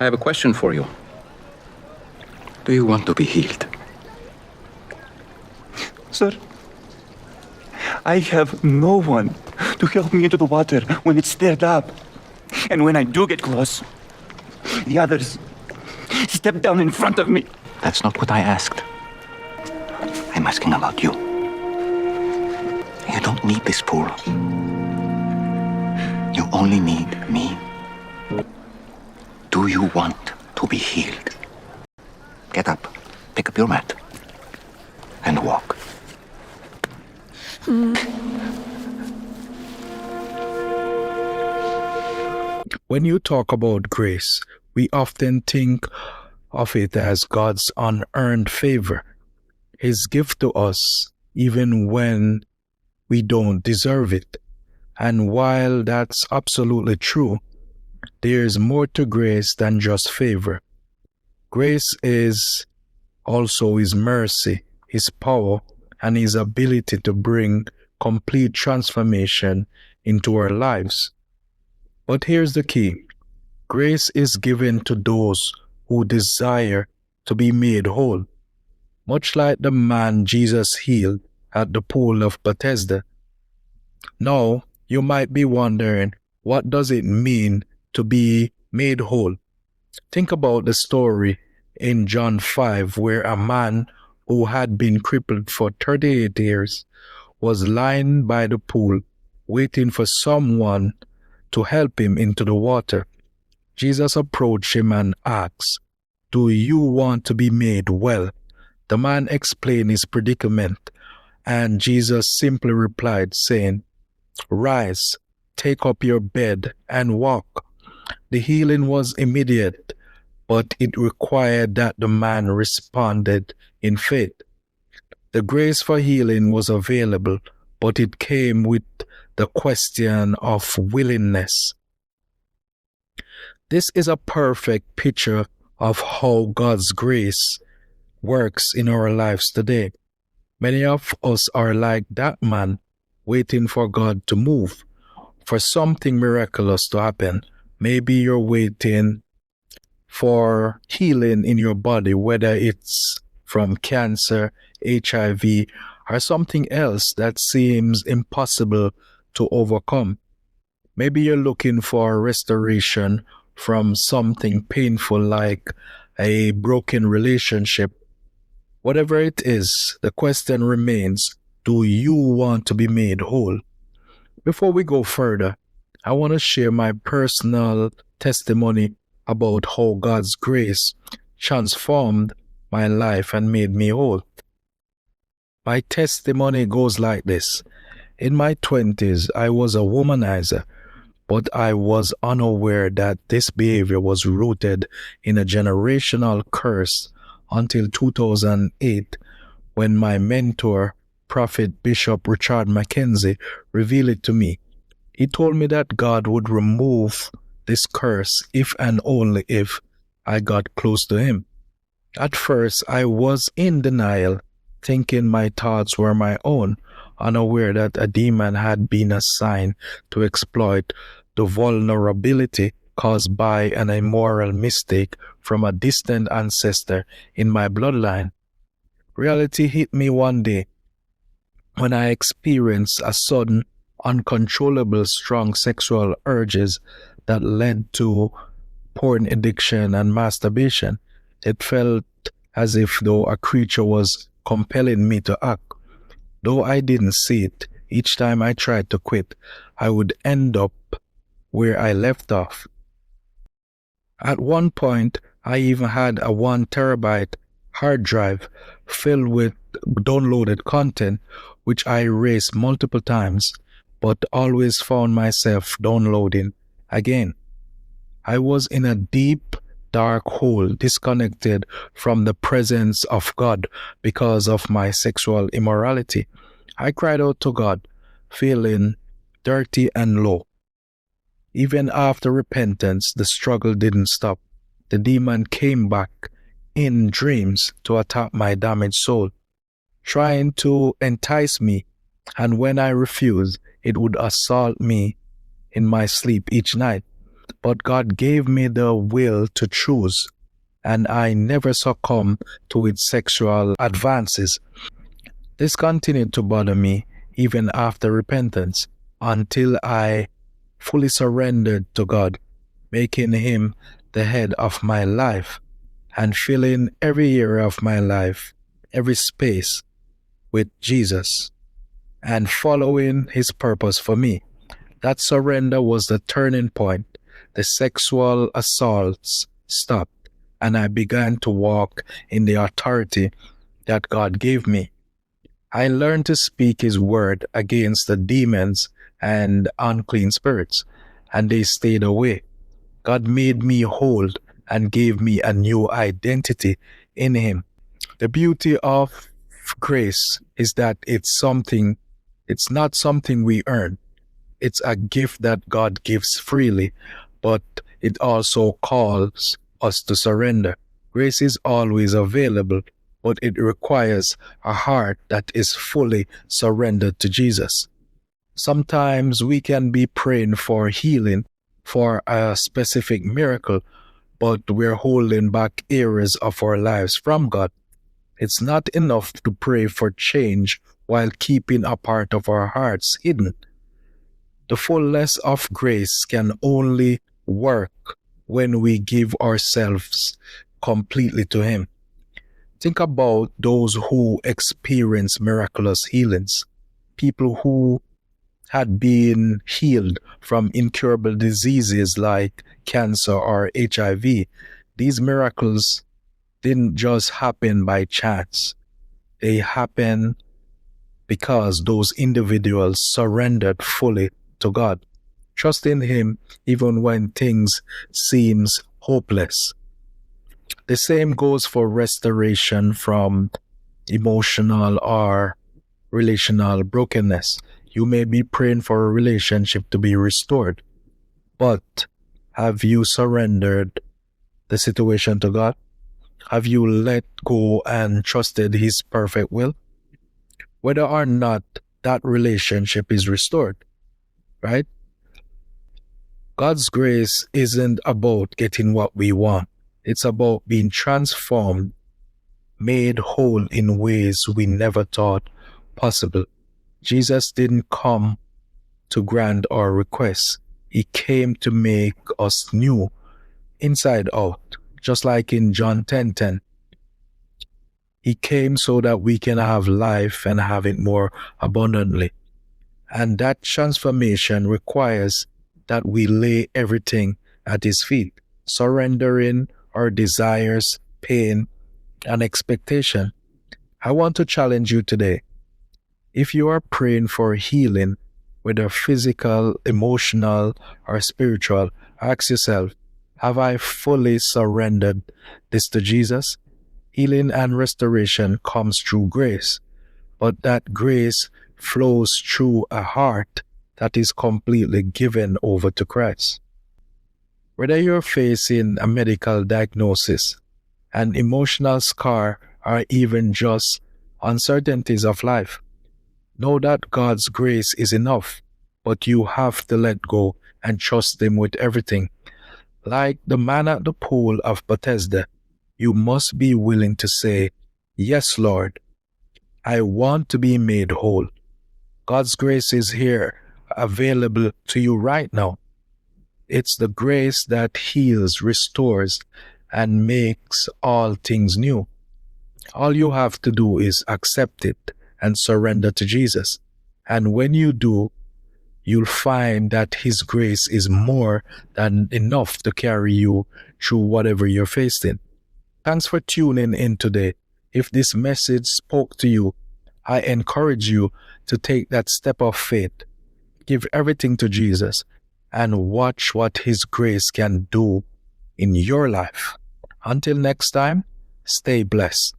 I have a question for you. Do you want to be healed? Sir, I have no one to help me into the water when it's stirred up. And when I do get close, the others step down in front of me. That's not what I asked. I'm asking about you. You don't need this pool. You only need me. Do you want to be healed? Get up, pick up your mat, and walk. When you talk about grace, we often think of it as God's unearned favor, His gift to us even when we don't deserve it. And while that's absolutely true, there's more to grace than just favor. Grace is also His mercy, His power, and His ability to bring complete transformation into our lives. But here's the key. Grace is given to those who desire to be made whole. Much like the man Jesus healed at the pool of Bethesda. Now, you might be wondering, what does it mean to be made whole? Think about the story in John 5 where a man who had been crippled for 38 years was lying by the pool waiting for someone to help him into the water. Jesus approached him and asked, "Do you want to be made well?" The man explained his predicament, and Jesus simply replied, saying, "Rise, take up your bed and walk." The healing was immediate, but it required that the man responded in faith. The grace for healing was available, but it came with the question of willingness. This is a perfect picture of how God's grace works in our lives today. Many of us are like that man, waiting for God to move, for something miraculous to happen. Maybe you're waiting for healing in your body, whether it's from cancer, HIV, or something else that seems impossible to overcome. Maybe you're looking for restoration from something painful like a broken relationship. Whatever it is, the question remains, do you want to be made whole? Before we go further, I want to share my personal testimony about how God's grace transformed my life and made me whole. My testimony goes like this. In my 20s, I was a womanizer, but I was unaware that this behavior was rooted in a generational curse until 2008, when my mentor, Prophet Bishop Richard Mackenzie, revealed it to me. He told me that God would remove this curse if and only if I got close to Him. At first, I was in denial, thinking my thoughts were my own, unaware that a demon had been assigned to exploit the vulnerability caused by an immoral mistake from a distant ancestor in my bloodline. Reality hit me one day when I experienced a sudden, uncontrollable strong sexual urges that led to porn addiction and masturbation. It felt as if though a creature was compelling me to act. Though I didn't see it, each time I tried to quit, I would end up where I left off. At one point, I even had a 1 terabyte hard drive filled with downloaded content, which I erased multiple times, but always found myself downloading again. I was in a deep, dark hole, disconnected from the presence of God because of my sexual immorality. I cried out to God, feeling dirty and low. Even after repentance, the struggle didn't stop. The demon came back in dreams to attack my damaged soul, trying to entice me, and when I refused, it would assault me in my sleep each night. but God gave me the will to choose, and I never succumbed to its sexual advances. This continued to bother me even after repentance until I fully surrendered to God, making Him the head of my life and filling every area of my life, every space with Jesus and following His purpose for me. That surrender was the turning point. The sexual assaults stopped, and I began to walk in the authority that God gave me. I learned to speak His word against the demons and unclean spirits, and they stayed away. God made me whole and gave me a new identity in Him. The beauty of grace is that it's not something we earn. It's a gift that God gives freely, but it also calls us to surrender. Grace is always available, but it requires a heart that is fully surrendered to Jesus. Sometimes we can be praying for healing, for a specific miracle, but we're holding back areas of our lives from God. It's not enough to pray for change while keeping a part of our hearts hidden. The fullness of grace can only work when we give ourselves completely to Him. Think about those who experience miraculous healings, people who had been healed from incurable diseases like cancer or HIV. These miracles didn't just happen by chance. They happened because those individuals surrendered fully to God, trusting Him even when things seems hopeless. The same goes for restoration from emotional or relational brokenness. You may be praying for a relationship to be restored, but have you surrendered the situation to God? Have you let go and trusted His perfect will? Whether or not that relationship is restored, right? God's grace isn't about getting what we want. It's about being transformed, made whole in ways we never thought possible. Jesus didn't come to grant our requests. He came to make us new, inside out, just like in John 10:10. He came so that we can have life and have it more abundantly. And that transformation requires that we lay everything at His feet, surrendering our desires, pain, and expectation. I want to challenge you today. If you are praying for healing, whether physical, emotional, or spiritual, ask yourself, have I fully surrendered this to Jesus? Healing and restoration comes through grace, but that grace flows through a heart that is completely given over to Christ. Whether you're facing a medical diagnosis, an emotional scar, or even just uncertainties of life, know that God's grace is enough, but you have to let go and trust Him with everything. Like the man at the pool of Bethesda, you must be willing to say, "Yes, Lord, I want to be made whole." God's grace is here, available to you right now. It's the grace that heals, restores, and makes all things new. All you have to do is accept it and surrender to Jesus. And when you do, you'll find that His grace is more than enough to carry you through whatever you're facing. Thanks for tuning in today. If this message spoke to you, I encourage you to take that step of faith, give everything to Jesus, and watch what His grace can do in your life. Until next time, stay blessed.